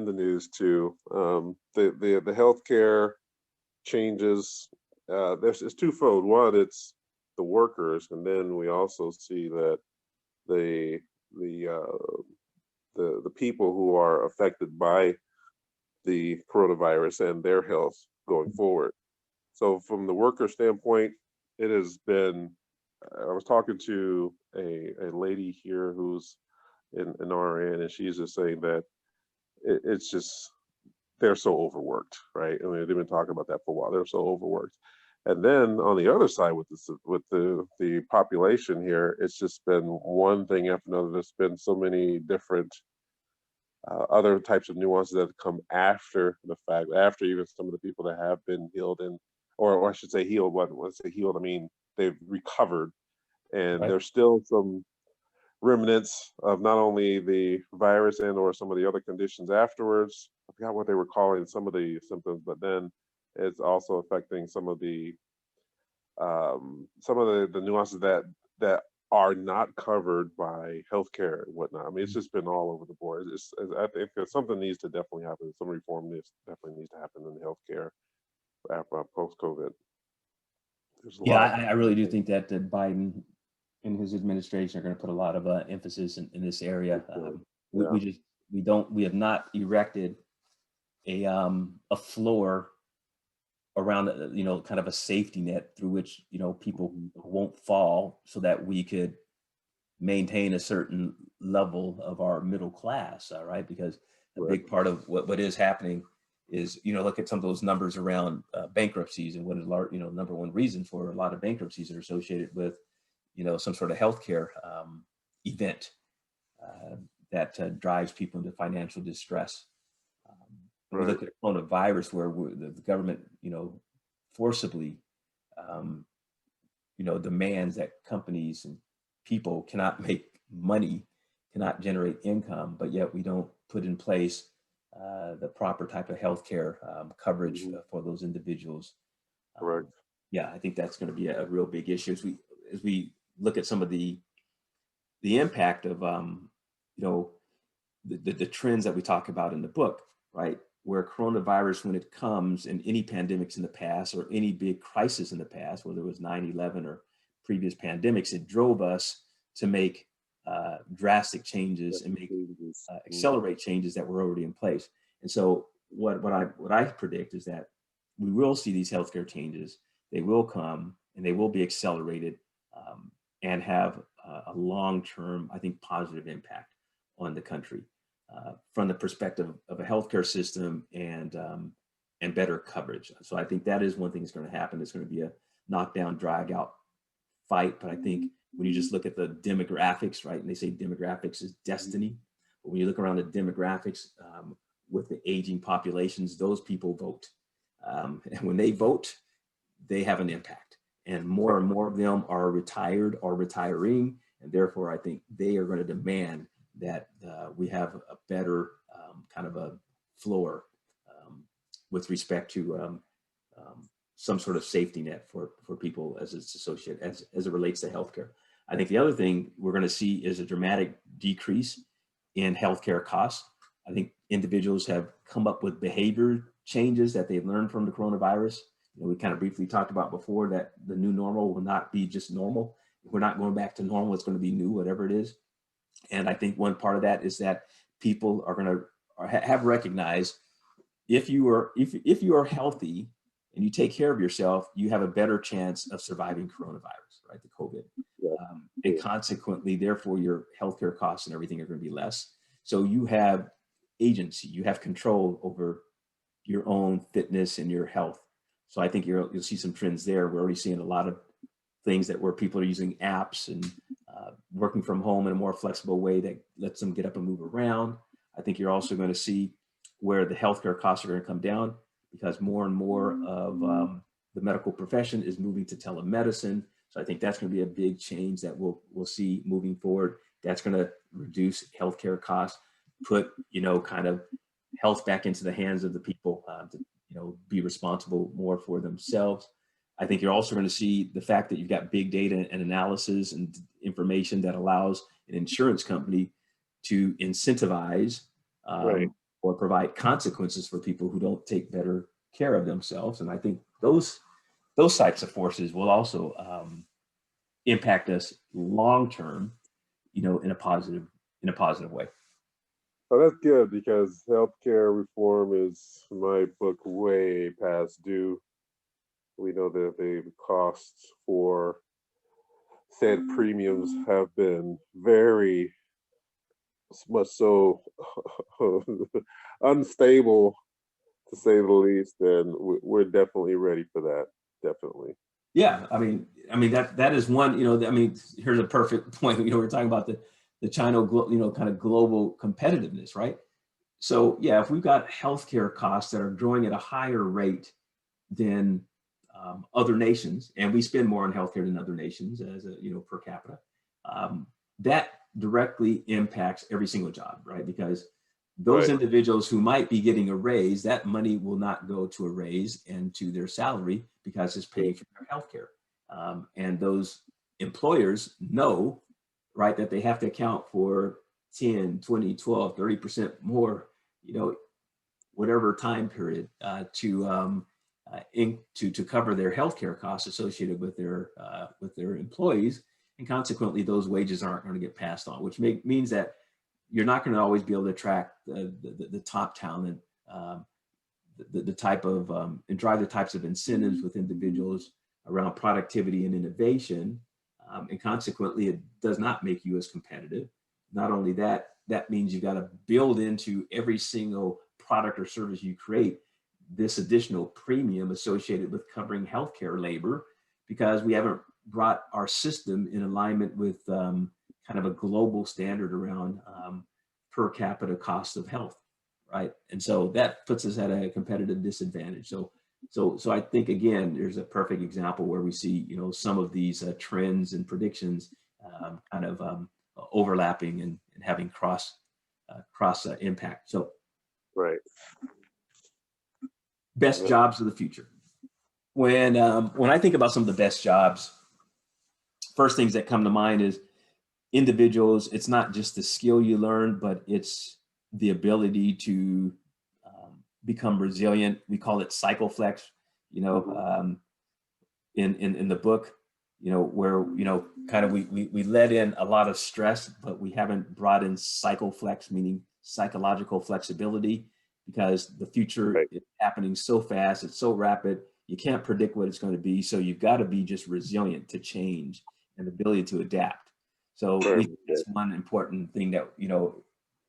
Speaker 2: the news too. The healthcare changes. It's twofold. One, it's the workers, and then we also see that the the uh, the people who are affected by the coronavirus and their health going forward. So from the worker standpoint, it has been. I was talking to a lady here who's an RN, and she's just saying that it's just they're so overworked, right? I mean, they've been talking about that for a while. They're so overworked. And then on the other side with this, with the population here, it's just been one thing after another. There's been so many different other types of nuances that come after the fact, after even some of the people that have been healed and, or I should say healed. Let's say healed. I mean, they've recovered, and
Speaker 1: Right.
Speaker 2: there's still some remnants of not only the virus and or some of the other conditions afterwards. I forgot what they were calling some of the symptoms, but then it's also affecting some of the nuances that are not covered by healthcare and whatnot. I mean, it's just been all over the board. I think that something needs to definitely happen. Some reform definitely needs to happen in healthcare after post COVID. There's a
Speaker 1: Yeah,
Speaker 2: lot.
Speaker 1: I really do think that Biden and his administration are going to put a lot of emphasis in this area.
Speaker 2: Yeah,
Speaker 1: We have not erected a floor around, kind of a safety net through which, people won't fall, so that we could maintain a certain level of our middle class. All right. Because a
Speaker 2: right.
Speaker 1: big part of what is happening is, look at some of those numbers around bankruptcies, and what is number one reason for a lot of bankruptcies are associated with, some sort of healthcare event uh, that drives people into financial distress. And we
Speaker 2: Right.
Speaker 1: look at coronavirus, where the government, forcibly, um, demands that companies and people cannot make money, cannot generate income, but yet we don't put in place the proper type of healthcare coverage
Speaker 2: Mhm.
Speaker 1: for those individuals.
Speaker 2: Correct.
Speaker 1: Yeah, I think that's going to be a real big issue as we look at some of the impact of you know the trends that we talk about in the book, right? Where coronavirus, when it comes, and any pandemics in the past, or any big crisis in the past, whether it was 9/11 or previous pandemics, it drove us to make drastic changes and make
Speaker 2: Changes.
Speaker 1: accelerate changes that were already in place. And so what I predict is that we will see these healthcare changes. They will come, and they will be accelerated, um, and have a long-term, I think, positive impact on the country, from the perspective of a healthcare system and better coverage. So I think that is one thing that's going to happen. It's going to be a knockdown, drag out fight. But I think when you just look at the demographics, right, and they say demographics is destiny, but when you look around the demographics, with the aging populations, those people vote. And when they vote, they have an impact. And more of them are retired or retiring. And therefore, I think they are going to demand that we have a better kind of a floor, with respect to some sort of safety net for people as it's associated, as it relates to healthcare. I think the other thing we're going to see is a dramatic decrease in healthcare costs. I think individuals have come up with behavior changes that they've learned from the coronavirus. We kind of briefly talked about before that the new normal will not be just normal. We're not going back to normal. It's going to be new, whatever it is. And I think one part of that is that people are going to have recognized, if you are healthy and you take care of yourself, you have a better chance of surviving coronavirus, right? The COVID.
Speaker 2: Yeah.
Speaker 1: And consequently, therefore, your healthcare costs and everything are going to be less. So you have agency, you have control over your own fitness and your health. So I think you'll see some trends there. We're already seeing a lot of things where people are using apps and working from home in a more flexible way that lets them get up and move around. I think you're also going to see where the healthcare costs are going to come down, because more and more of the medical profession is moving to telemedicine. So I think that's going to be a big change that we'll see moving forward. That's going to reduce healthcare costs, put kind of health back into the hands of the people, to be responsible more for themselves. I think you're also going to see the fact that you've got big data and analysis and information that allows an insurance company to incentivize
Speaker 2: Right.
Speaker 1: or provide consequences for people who don't take better care of themselves. And I think those types of forces will also impact us long term, in a positive way.
Speaker 2: Oh, that's good because healthcare reform is, in my book, way past due. We know that the costs for said premiums have been very much so unstable, to say the least, and we're definitely ready for that. Definitely.
Speaker 1: Yeah, I mean that is one. I mean, here's a perfect point. We're talking about the China, kind of global competitiveness, right? So yeah, if we've got healthcare costs that are growing at a higher rate than other nations, and we spend more on healthcare than other nations as a per capita, that directly impacts every single job, right? Because those
Speaker 2: Right.
Speaker 1: individuals who might be getting a raise, that money will not go to a raise and to their salary because it's paying for their healthcare. And those employers know, right, that they have to account for 10, 20, 12, 30% more, whatever time period to cover their healthcare costs associated with their employees, and consequently, those wages aren't going to get passed on, which means that you're not going to always be able to attract the top talent, the type of and drive the types of incentives with individuals around productivity and innovation, and consequently, it does not make you as competitive. Not only that, that means you've got to build into every single product or service you create this additional premium associated with covering healthcare labor, because we haven't brought our system in alignment with kind of a global standard around per capita cost of health, right? And so that puts us at a competitive disadvantage. So I think again, there's a perfect example where we see some of these trends and predictions kind of overlapping and having cross impact. So
Speaker 2: Right.
Speaker 1: best jobs of the future. When I think about some of the best jobs, first things that come to mind is individuals. It's not just the skill you learn, but it's the ability to become resilient. We call it cycle flex. In the book, where kind of we let in a lot of stress, but we haven't brought in cycle flex, meaning psychological flexibility, because the future
Speaker 2: Right.
Speaker 1: is happening so fast, it's so rapid, you can't predict what it's going to be. So you've got to be just resilient to change and ability to adapt. So we think that's one important thing that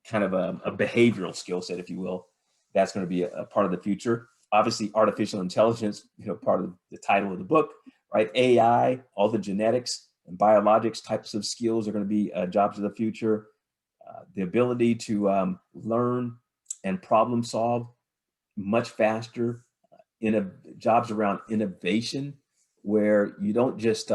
Speaker 1: kind of a behavioral skill set, if you will, that's going to be a part of the future. Obviously, artificial intelligence, part of the title of the book, right? AI, all the genetics and biologics types of skills are going to be jobs of the future. The ability to learn and problem solve much faster, jobs around innovation, where you don't just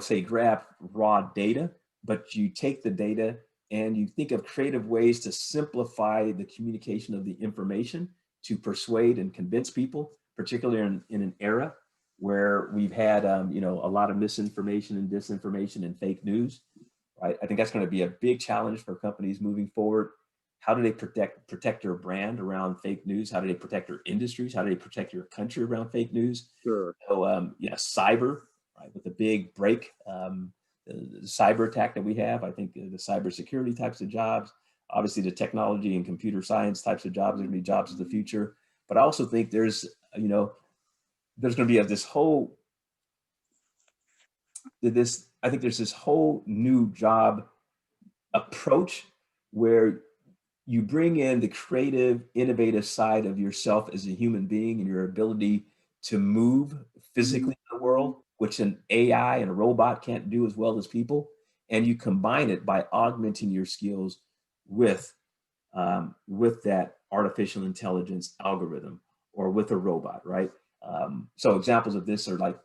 Speaker 1: say grab raw data, but you take the data and you think of creative ways to simplify the communication of the information to persuade and convince people, particularly in an era where we've had a lot of misinformation and disinformation and fake news. Right? I think that's going to be a big challenge for companies moving forward. How do they protect their brand around fake news? How do they protect their industries? How do they protect your country around fake news?
Speaker 2: Sure.
Speaker 1: So cyber, right, with the big break, the cyber attack that we have. I think the cybersecurity types of jobs, obviously the technology and computer science types of jobs are going to be jobs of the future. But I also think there's going to be this whole new job approach where you bring in the creative, innovative side of yourself as a human being and your ability to move physically in the world, which an AI and a robot can't do as well as people. And you combine it by augmenting your skills with that artificial intelligence algorithm or with a robot, right? So examples of this are like,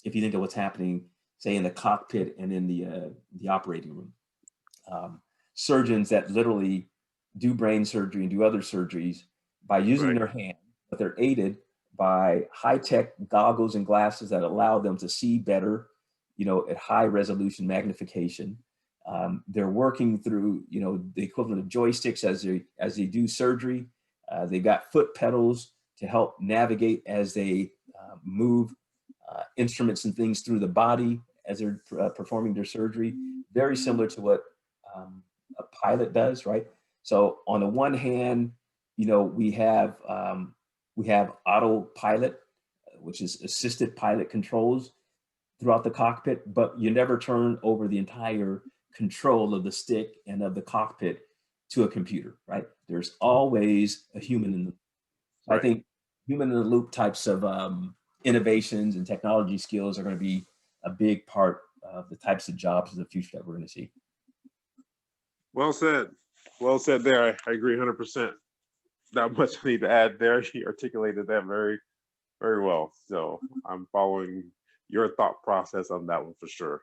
Speaker 1: if you think of what's happening, say in the cockpit and in the operating room, surgeons that literally do brain surgery and do other surgeries by using
Speaker 2: Right.
Speaker 1: their hand, but they're aided by high-tech goggles and glasses that allow them to see better, at high resolution magnification. They're working through, you know, the equivalent of joysticks as they do surgery. They've got foot pedals to help navigate as they move instruments and things through the body as they're performing their surgery. Very similar to what a pilot does, right? So on the one hand, you know, we have autopilot, which is assisted pilot controls throughout the cockpit, but you never turn over the entire control of the stick and of the cockpit to a computer, right? There's always a human in the. So I think human in the loop types of innovations and technology skills are going to be a big part of the types of jobs of the future that we're going to see.
Speaker 2: Well said. Well said there. I agree 100%. Not much I need to add there. He articulated that very, very well. So I'm following your thought process on that one for sure.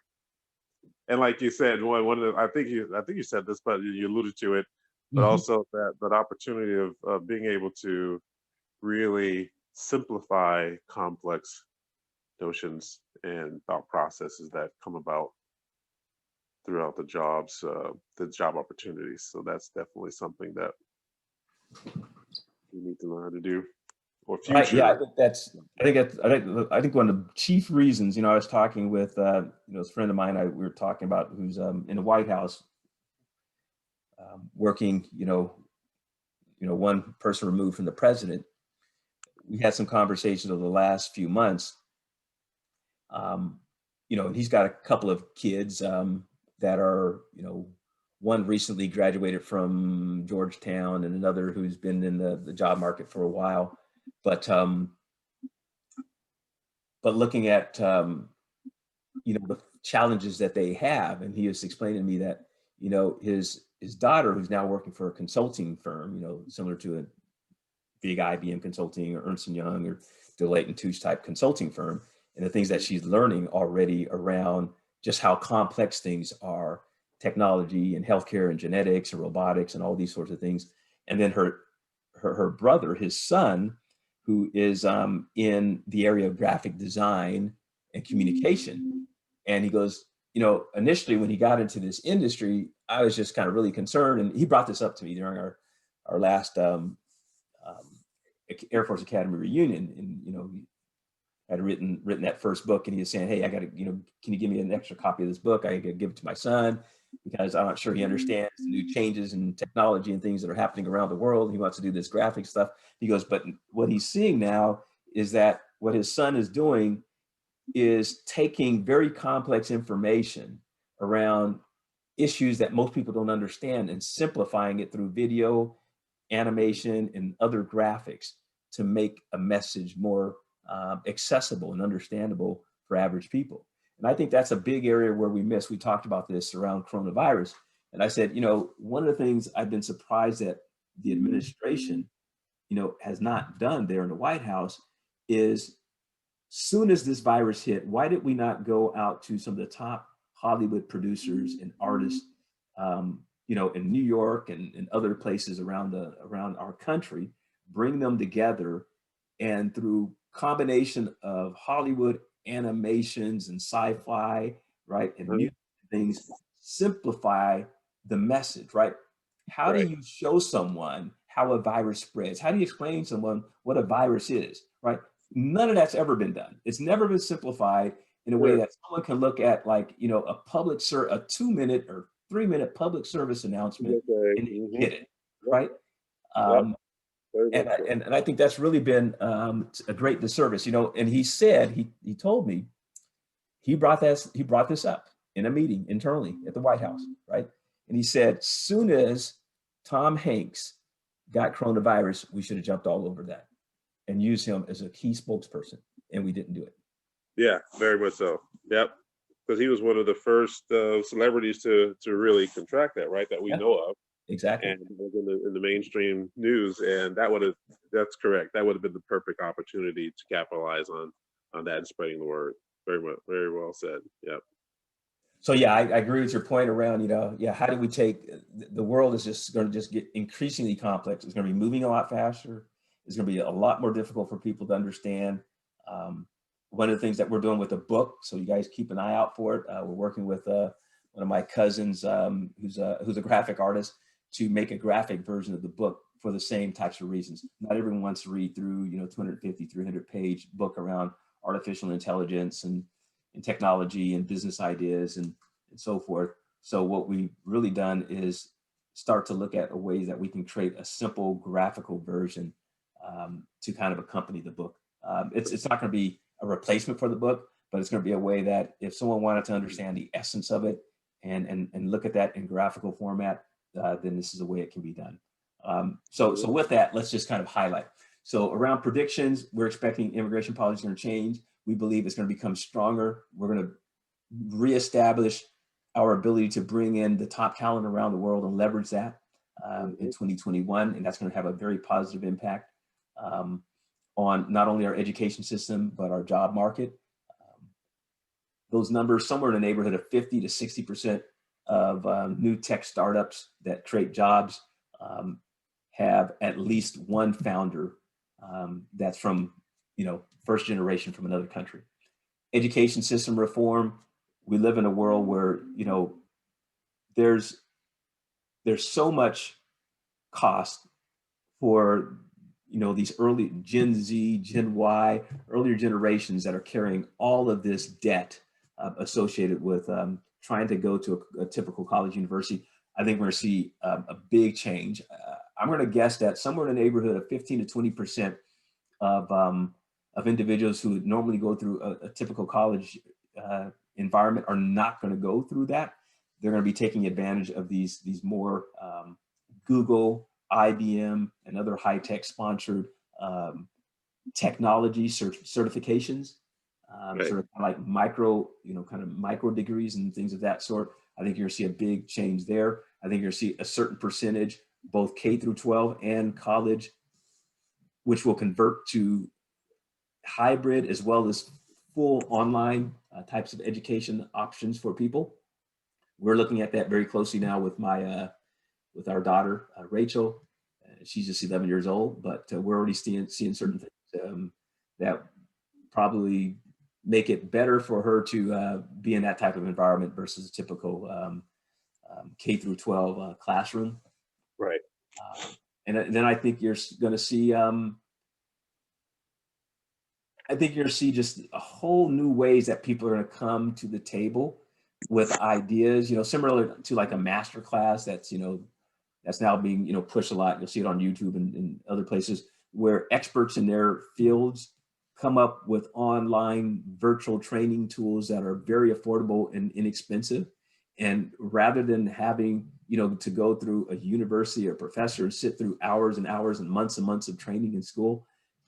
Speaker 2: And like you said, one of the, I think you said this, but you alluded to it, but also that opportunity of being able to really simplify complex notions and thought processes that come about throughout the job opportunities. So that's definitely something that we need to learn how to do. Or future.
Speaker 1: Right, yeah, I think one of the chief reasons, you know, I was talking with you know, a friend of mine we were talking about who's in the White House working, you know, one person removed from the president. We had some conversations over the last few months. You know, he's got a couple of kids that are, you know, one recently graduated from Georgetown and another who's been in the job market for a while. But looking at you know, the challenges that they have, and he was explaining to me that, you know, his daughter, who's now working for a consulting firm, you know, similar to a big IBM consulting or Ernst & Young or Deloitte & Touche type consulting firm, and the things that she's learning already around just how complex things are, technology and healthcare and genetics and robotics and all these sorts of things. And then her brother, his son, who is in the area of graphic design and communication. And he goes, you know, initially when he got into this industry, I was just kind of really concerned. And he brought this up to me during our last Air Force Academy reunion. And, you know, he had written that first book, and he was saying, hey, I got to, you know, can you give me an extra copy of this book? I got to give it to my son because I'm not sure he understands the new changes in technology and things that are happening around the world. He wants to do this graphic stuff. He goes, but what he's seeing now is that what his son is doing is taking very complex information around issues that most people don't understand and simplifying it through video, animation, and other graphics to make a message more accessible and understandable for average people. And I think that's a big area where we miss. We talked about this around coronavirus. And I said, you know, one of the things I've been surprised that the administration, you know, has not done there in the White House is, soon as this virus hit, why did we not go out to some of the top Hollywood producers and artists, you know, in New York and other places around our country, bring them together, and through combination of Hollywood animations and sci-fi, right, and music things, simplify the message, right? How do you show someone how a virus spreads? How do you explain to someone what a virus is, right? None of that's ever been done. It's never been simplified in a way that someone can look at, like, you know, a 2-minute or 3-minute public service announcement and get it, right? And I think that's really been a great disservice, you know. And he said, he told me he brought this up in a meeting internally at the White House, right? And he said, soon as Tom Hanks got coronavirus, we should have jumped all over that and used him as a key spokesperson, and we didn't do it.
Speaker 2: Yeah, very much so. Yep, because he was one of the first celebrities to really contract that, right? That we know of.
Speaker 1: Exactly.
Speaker 2: And in the mainstream news, and that's correct. That would have been the perfect opportunity to capitalize on that and spreading the word. Very much, very well said. Yep.
Speaker 1: So yeah, I agree with your point around, you know, yeah, how do we take, the world is just going to just get increasingly complex. It's going to be moving a lot faster. It's going to be a lot more difficult for people to understand. One of the things that we're doing with the book, so you guys keep an eye out for it. We're working with one one of my cousins, who's a graphic artist, to make a graphic version of the book for the same types of reasons. Not everyone wants to read through, 250, 300-page book around artificial intelligence and technology and business ideas and so forth. So what we've really done is start to look at ways that we can create a simple graphical version to kind of accompany the book. It's not going to be a replacement for the book, but it's going to be a way that if someone wanted to understand the essence of it and look at that in graphical format, then this is a way it can be done. So with that, let's just kind of highlight. So around predictions, we're expecting immigration policy is going to change. We believe it's going to become stronger. We're going to reestablish our ability to bring in the top talent around the world and leverage that in 2021. And that's going to have a very positive impact on not only our education system, but our job market. Those numbers, somewhere in the neighborhood of 50 to 60% of new tech startups that create jobs have at least one founder that's from, first generation from another country. Education system reform. We live in a world where, there's so much cost for, these early Gen Z, Gen Y, earlier generations that are carrying all of this debt associated with trying to go to a typical college university. I think we're going to see a big change. I'm going to guess that somewhere in the neighborhood of 15 to 20% of individuals who would normally go through a typical college environment are not going to go through that. They're going to be taking advantage of these more Google, IBM, and other high-tech sponsored technology certifications, sort of like micro degrees and things of that sort. I think you're going to see a big change there. I think you're going to see a certain percentage, both K through 12 and college, which will convert to hybrid as well as full online types of education options for people. We're looking at that very closely now with with our daughter, Rachel. She's just 11 years old, but we're already seeing certain things that probably make it better for her to be in that type of environment versus a typical K through 12 classroom.
Speaker 2: Right.
Speaker 1: And then I think you're going to see, just a whole new ways that people are going to come to the table with ideas, similar to like a master class that's now being, pushed a lot. You'll see it on YouTube and other places where experts in their fields come up with online virtual training tools that are very affordable and inexpensive. And rather than having, to go through a university or professor and sit through hours and hours and months of training in school,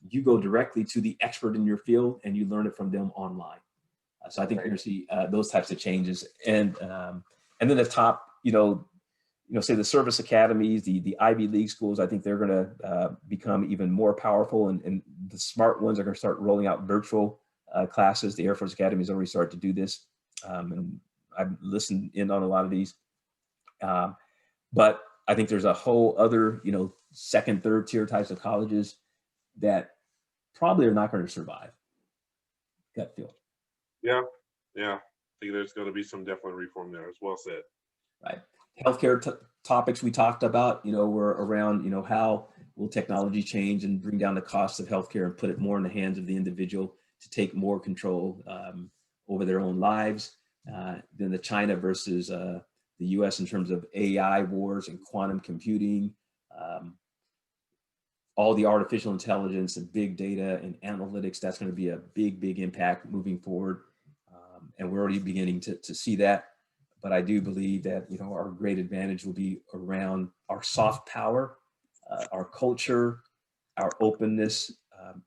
Speaker 1: you go directly to the expert in your field and you learn it from them online. So I think you're going to see those types of changes. And then the top, say the service academies, the Ivy League schools, I think they're going to become even more powerful, and the smart ones are going to start rolling out virtual classes. The Air Force Academy has already started to do this, and I've listened in on a lot of these. But I think there's a whole other, second, third tier types of colleges that probably are not going to survive. Gut feel.
Speaker 2: Yeah. I think there's going to be some definite reform there. As well said.
Speaker 1: Right. Healthcare topics we talked about, were around, how will technology change and bring down the cost of healthcare and put it more in the hands of the individual to take more control over their own lives. Then the China versus the US in terms of AI wars and quantum computing, all the artificial intelligence and big data and analytics, that's going to be a big impact moving forward. And we're already beginning to see that. But I do believe that, our great advantage will be around our soft power, our culture, our openness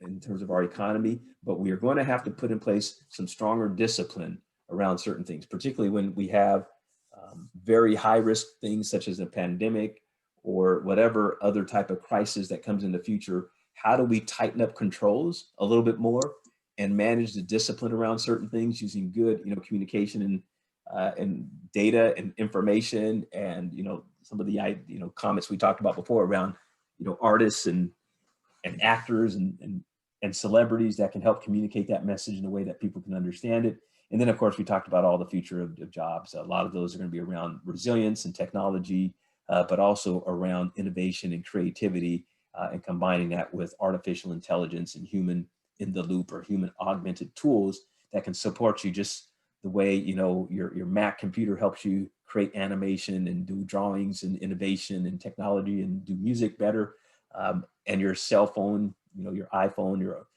Speaker 1: in terms of our economy. But we are going to have to put in place some stronger discipline around certain things, particularly when we have very high risk things such as a pandemic or whatever other type of crisis that comes in the future. How do we tighten up controls a little bit more and manage the discipline around certain things using good, communication and data and information and, some of the, comments we talked about before around, artists and actors and celebrities that can help communicate that message in a way that people can understand it. And then, of course, we talked about all the future of jobs. A lot of those are going to be around resilience and technology, but also around innovation and creativity, and combining that with artificial intelligence and human in the loop or human augmented tools that can support you just the way, you know, your Mac computer helps you create animation and do drawings and innovation and technology and do music better. And your cell phone, you know, your iPhone, your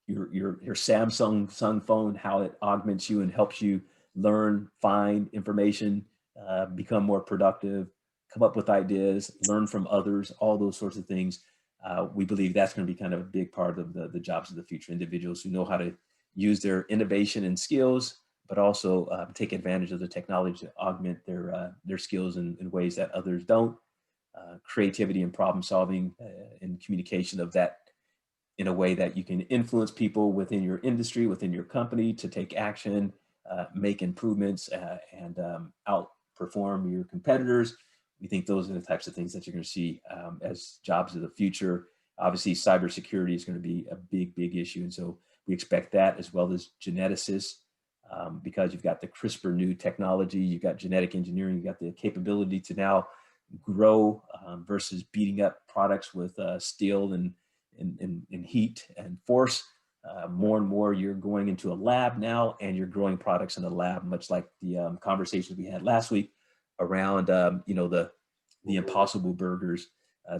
Speaker 1: your Samsung phone, how it augments you and helps you learn, find information, become more productive, come up with ideas, learn from others, all those sorts of things. We believe that's going to be kind of a big part of the jobs of the future. Individuals who know how to use their innovation and skills, but also take advantage of the technology to augment their skills in ways that others don't. Creativity and problem solving and communication of that in a way that you can influence people within your industry, within your company to take action, make improvements, and outperform your competitors. We think those are the types of things that you're going to see as jobs of the future. Obviously, cybersecurity is going to be a big, big issue. And so we expect that, as well as geneticists, because you've got the CRISPR new technology, you've got genetic engineering, you've got the capability to now grow versus beating up products with steel and heat and force. More and more you're going into a lab now and you're growing products in the lab, much like the conversations we had last week around you know, the impossible burgers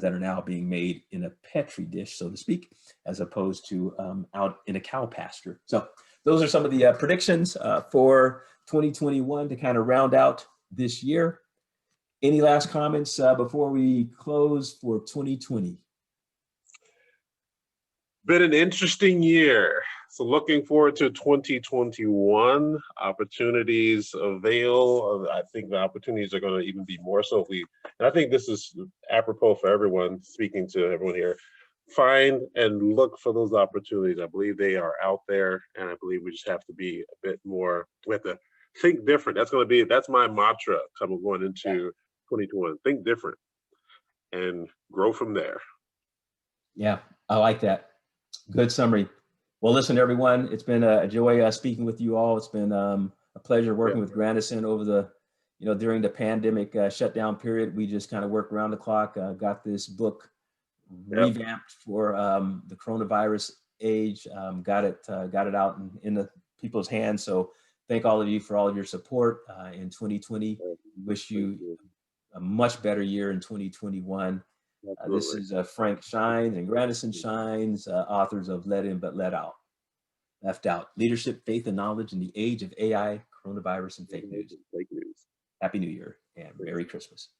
Speaker 1: that are now being made in a Petri dish, so to speak, as opposed to out in a cow pasture. So those are some of the predictions for 2021 to kind of round out this year. Any last comments before we close for 2020?
Speaker 2: Been an interesting year. So looking forward to 2021. Opportunities avail. I think the opportunities are going to even be more so if we, and I think this is apropos for everyone, speaking to everyone here, find and look for those opportunities. I believe they are out there, and I believe we just have to be a bit more, we have to think different. That's my mantra coming going into 2021. Think different and grow from there.
Speaker 1: Yeah, I like that. Good summary. Well, listen, everyone, it's been a joy speaking with you all. It's been a pleasure working with Granison over the, you know, during the pandemic shutdown period. We just kind of worked around the clock, got this book revamped for the coronavirus age, got it out in the people's hands. So thank all of you for all of your support in 2020. Wish you a much better year in 2021. This is Frank Shines and Granison Shines, authors of Let In But Let Out, Left Out, Leadership, Faith, and Knowledge in the Age of AI, Coronavirus, and Fake News. Happy New Year and Merry Christmas.